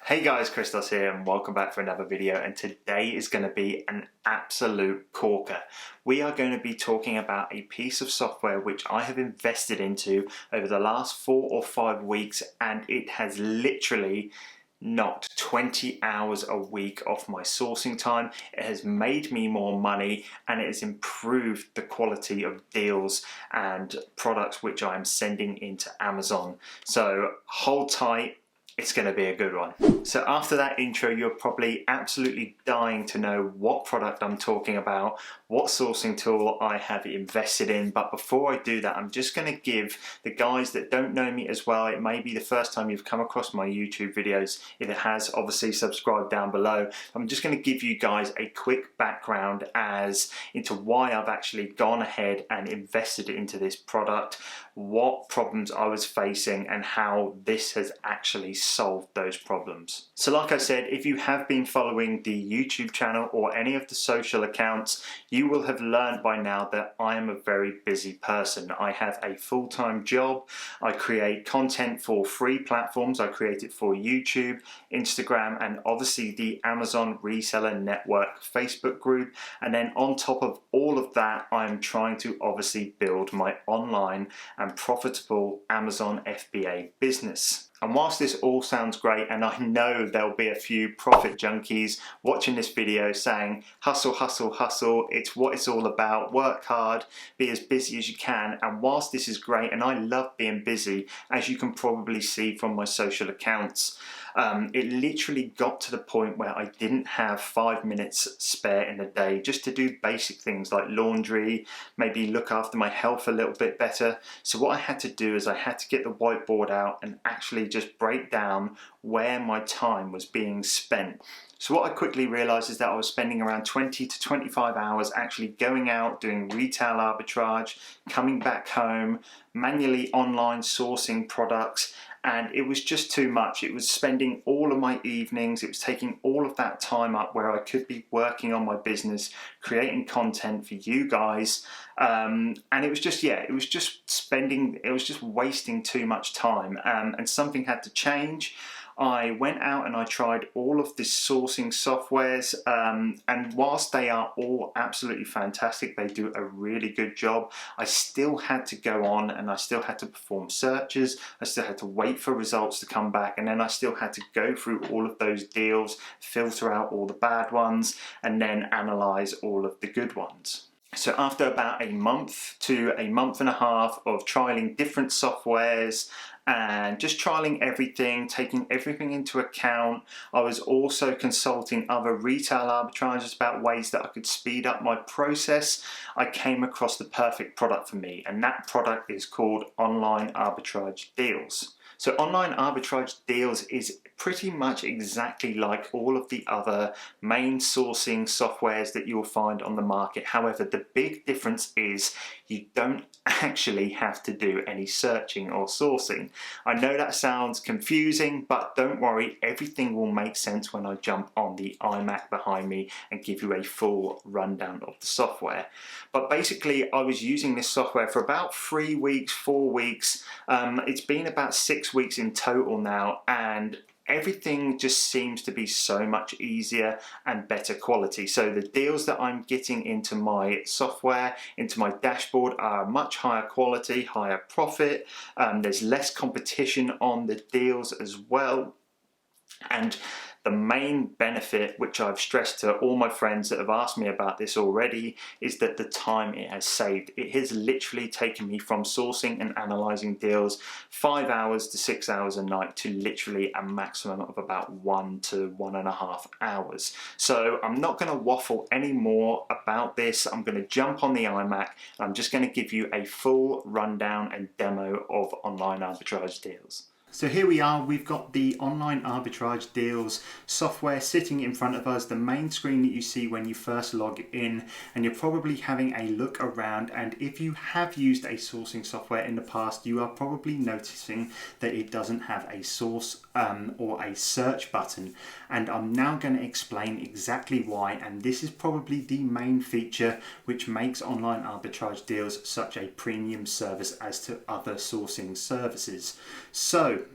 Hey guys, Christos here and welcome back for another video, and today is going to be an absolute corker. We are going to be talking about a piece of software which I have invested into over the last 4 or 5 weeks, and it has literally knocked 20 hours a week off my sourcing time. It has made me more money and it has improved the quality of deals and products which I am sending into Amazon. So hold tight. It's going to be a good one. So after that intro, you're probably absolutely dying to know what product I'm talking about, what sourcing tool I have invested in. But before I do that, I'm just going to give the guys that don't know me as well, it may be the first time you've come across my YouTube videos. If it has, obviously subscribe down below. I'm just going to give you guys a quick background as into why I've actually gone ahead and invested into this product, what problems I was facing, and how this has actually solved those problems. So like I said, if you have been following the YouTube channel or any of the social accounts, you will have learned by now that I am a very busy person. I have a full-time job. I create content for free platforms. I create it for YouTube, Instagram, and obviously the Amazon Reseller Network Facebook group. And then on top of all of that, I'm trying to obviously build my online and profitable Amazon FBA business. And whilst this all sounds great, and I know there'll be a few profit junkies watching this video saying, hustle, hustle, hustle, it's what it's all about, work hard, be as busy as you can. And whilst this is great, and I love being busy, as you can probably see from my social accounts, it literally got to the point where I didn't have 5 minutes spare in the day just to do basic things like laundry, maybe look after my health a little bit better. So what I had to do is I had to get the whiteboard out and actually just break down where my time was being spent. So what I quickly realized is that I was spending around 20 to 25 hours actually going out, doing retail arbitrage, coming back home, manually online sourcing products, and it was just too much. It was spending all of my evenings, it was taking all of that time up where I could be working on my business, creating content for you guys, and it was just, it was just wasting too much time, and something had to change. I went out and I tried all of the sourcing softwares, and whilst they are all absolutely fantastic, they do a really good job, I still had to go on and I still had to perform searches, I still had to wait for results to come back, and then I still had to go through all of those deals, filter out all the bad ones, and then analyze all of the good ones. So after about a month to a month and a half of trialing different softwares and just trialing everything, taking everything into account, I was also consulting other retail arbitrageurs about ways that I could speed up my process. I came across the perfect product for me, and that product is called Online Arbitrage Deals. So Online Arbitrage Deals is pretty much exactly like all of the other main sourcing softwares that you'll find on the market. However, the big difference is you don't actually have to do any searching or sourcing. I know that sounds confusing, but don't worry, everything will make sense when I jump on the iMac behind me and give you a full rundown of the software. But basically, I was using this software for about 3 weeks, 4 weeks. It's been about 6 weeks in total now, and everything just seems to be so much easier and better quality. So the deals that I'm getting into my software, into my dashboard, are much higher quality, higher profit. There's less competition on the deals as well. And the main benefit, which I've stressed to all my friends that have asked me about this already, is that the time it has saved. It has literally taken me from sourcing and analysing deals 5 hours to 6 hours a night to literally a maximum of about 1 to 1.5 hours. So I'm not going to waffle any more about this. I'm going to jump on the iMac and I'm just going to give you a full rundown and demo of Online Arbitrage Deals. So here we are, we've got the Online Arbitrage Deals software sitting in front of us, the main screen that you see when you first log in, and you're probably having a look around, and if you have used a sourcing software in the past, you are probably noticing that it doesn't have a source or a search button, and I'm now going to explain exactly why, and this is probably the main feature which makes Online Arbitrage Deals such a premium service as to other sourcing services. So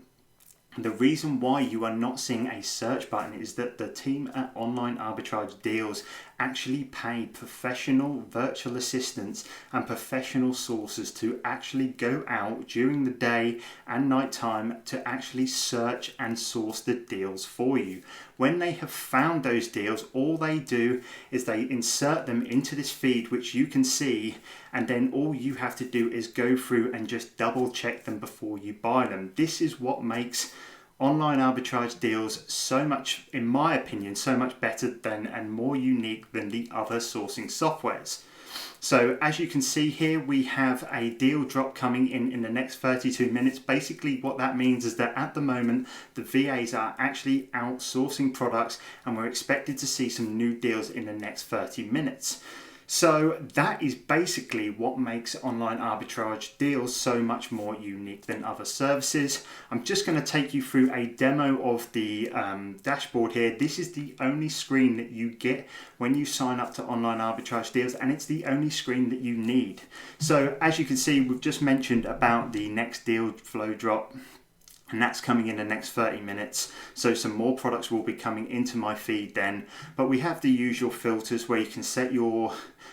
The reason why you are not seeing a search button is that the team at Online Arbitrage Deals actually pay professional virtual assistants and professional sources to actually go out during the day and night time to actually search and source the deals for you. When they have found those deals, all they do is they insert them into this feed, which you can see, and then all you have to do is go through and just double check them before you buy them. This is what makes Online Arbitrage Deals so much, in my opinion, so much better than and more unique than the other sourcing softwares. So as you can see here, we have a deal drop coming in the next 32 minutes. Basically what that means is that at the moment, the VAs are actually outsourcing products, and we're expected to see some new deals in the next 30 minutes. So that is basically what makes Online Arbitrage Deals so much more unique than other services. I'm just going to take you through a demo of the dashboard here. This is the only screen that you get when you sign up to Online Arbitrage Deals, and it's the only screen that you need. So as you can see, we've just mentioned about the next deal flow drop, and that's coming in the next 30 minutes. So some more products will be coming into my feed then. But we have the usual filters where you can set your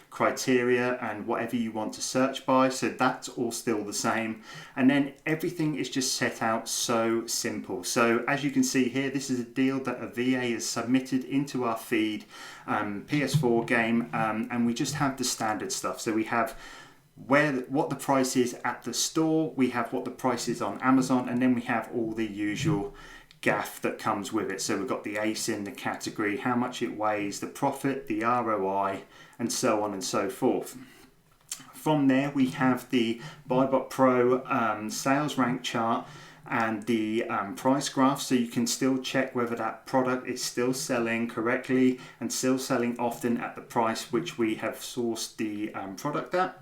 criteria and whatever you want to search by. So that's all still the same. And then everything is just set out so simple. So as you can see here, this is a deal that a VA has submitted into our feed, PS4 game, and we just have the standard stuff. So we have what the price is at the store, we have what the price is on Amazon, and then we have all the usual gaff that comes with it. So we've got the ASIN, the category, how much it weighs, the profit, the ROI, and so on and so forth. From there we have the BuyBot Pro sales rank chart and the price graph, so you can still check whether that product is still selling correctly and still selling often at the price which we have sourced the product at.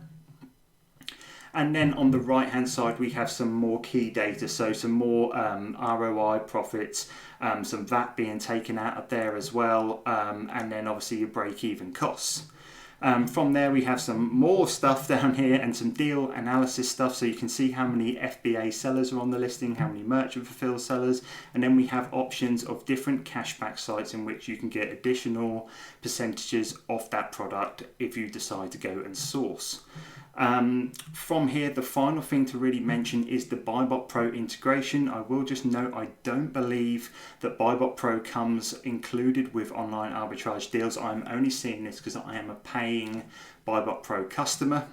And then on the right hand side we have some more key data, so some more ROI, profits, some VAT being taken out of there as well, and then obviously your break-even costs. From there we have some more stuff down here and some deal analysis stuff, so you can see how many FBA sellers are on the listing, how many merchant fulfilled sellers, and then we have options of different cashback sites in which you can get additional percentages off that product if you decide to go and source. From here, the final thing to really mention is the BuyBot Pro integration. I will just note I don't believe that BuyBot Pro comes included with Online Arbitrage Deals. I'm only seeing this because I am a paying BuyBot Pro customer.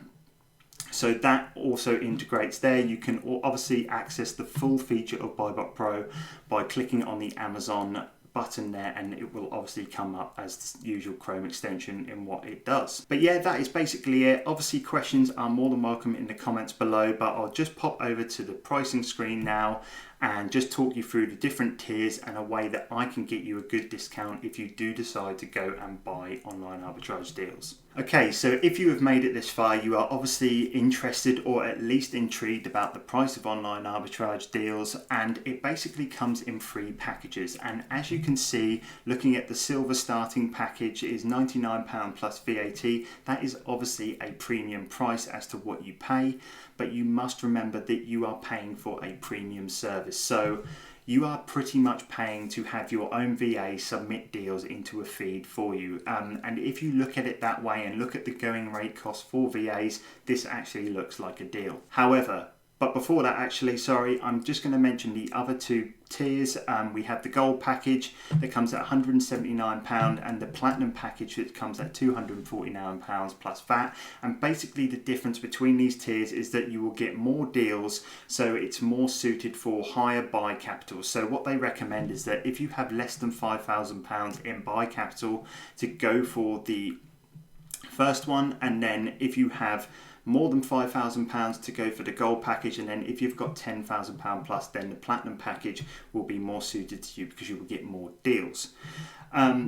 So that also integrates there. You can obviously access the full feature of BuyBot Pro by clicking on the Amazon button there, and it will obviously come up as the usual Chrome extension in what it does. But yeah, that is basically it. Obviously questions are more than welcome in the comments below, but I'll just pop over to the pricing screen now and just talk you through the different tiers and a way that I can get you a good discount if you do decide to go and buy Online Arbitrage Deals. Okay, so if you have made it this far, you are obviously interested or at least intrigued about the price of Online Arbitrage Deals, and it basically comes in 3 packages. And as you can see, looking at the silver starting package is £99 plus VAT. That is obviously a premium price as to what you pay, but you must remember that you are paying for a premium service. So you are pretty much paying to have your own VA submit deals into a feed for you. And if you look at it that way and look at the going rate cost for VAs, this actually looks like a deal. However, but before that, actually, sorry, I'm just going to mention the other 2 tiers. We have the gold package that comes at £179 and the platinum package that comes at £249 plus VAT. And basically the difference between these tiers is that you will get more deals, so it's more suited for higher buy capital. So what they recommend is that if you have less than £5,000 in buy capital, to go for the first one, and then if you have more than £5,000 to go for the gold package, and then if you've got £10,000 plus, then the platinum package will be more suited to you because you will get more deals.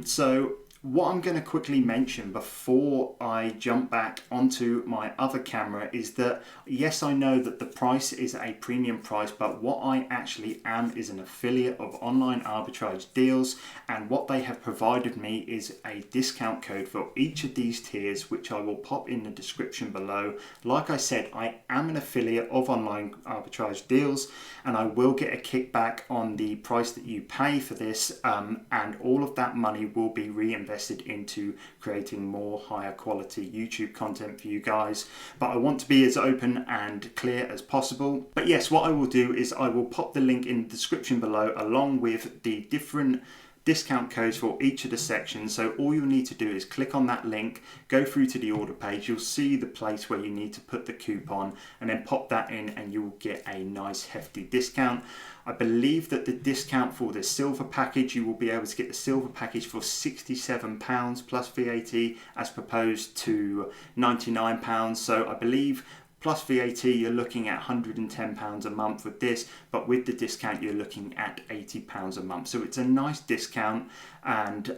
So What I'm going to quickly mention before I jump back onto my other camera is that yes, I know that the price is a premium price, but what I actually am is an affiliate of Online Arbitrage Deals, and what they have provided me is a discount code for each of these tiers, which I will pop in the description below. Like I said, I am an affiliate of Online Arbitrage Deals, and I will get a kickback on the price that you pay for this, and all of that money will be reinvested into creating more higher quality YouTube content for you guys. But I want to be as open and clear as possible. But yes, what I will do is I will pop the link in the description below along with the different discount codes for each of the sections. So all you'll need to do is click on that link, go through to the order page, you'll see the place where you need to put the coupon, and then pop that in and you will get a nice hefty discount. I believe that the discount for the silver package, you will be able to get the silver package for £67 plus VAT as opposed to £99. So I believe plus VAT, you're looking at £110 a month with this, but with the discount, you're looking at £80 a month. So it's a nice discount, and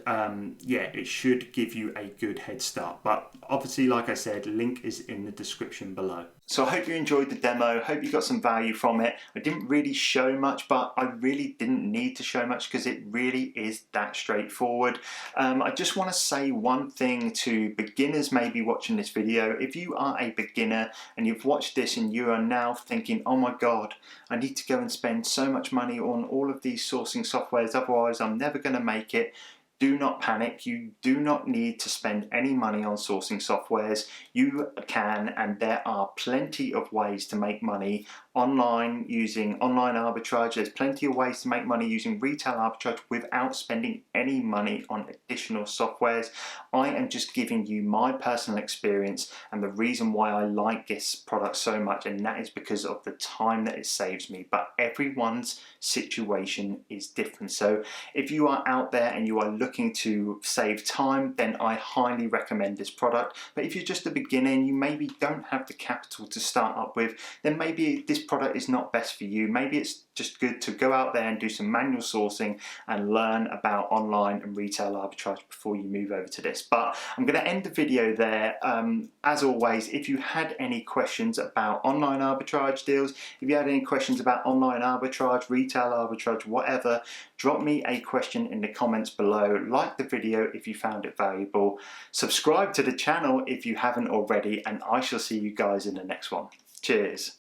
yeah, it should give you a good head start. But obviously, like I said, link is in the description below. So I hope you enjoyed the demo, hope you got some value from it. I didn't really show much, but I really didn't need to show much because it really is that straightforward. I just want to say one thing to beginners maybe watching this video. If you are a beginner and you've watched this and you are now thinking, oh my God, I need to go and spend so much money on all of these sourcing softwares, otherwise I'm never going to make it. Do not panic. You do not need to spend any money on sourcing softwares. You can, and there are plenty of ways to make money online using online arbitrage. There's plenty of ways to make money using retail arbitrage without spending any money on additional softwares. I am just giving you my personal experience and the reason why I like this product so much, and that is because of the time that it saves me. But everyone's situation is different. So if you are out there and you are looking to save time, then I highly recommend this product. But if you're just a beginner and you maybe don't have the capital to start up with, then maybe this product is not best for you. Maybe it's just good to go out there and do some manual sourcing and learn about online and retail arbitrage before you move over to this. But I'm going to end the video there. As always, if you had any questions about online arbitrage deals, if you had any questions about online arbitrage, retail arbitrage, whatever, drop me a question in the comments below. Like the video if you found it valuable. Subscribe to the channel if you haven't already, and I shall see you guys in the next one. Cheers.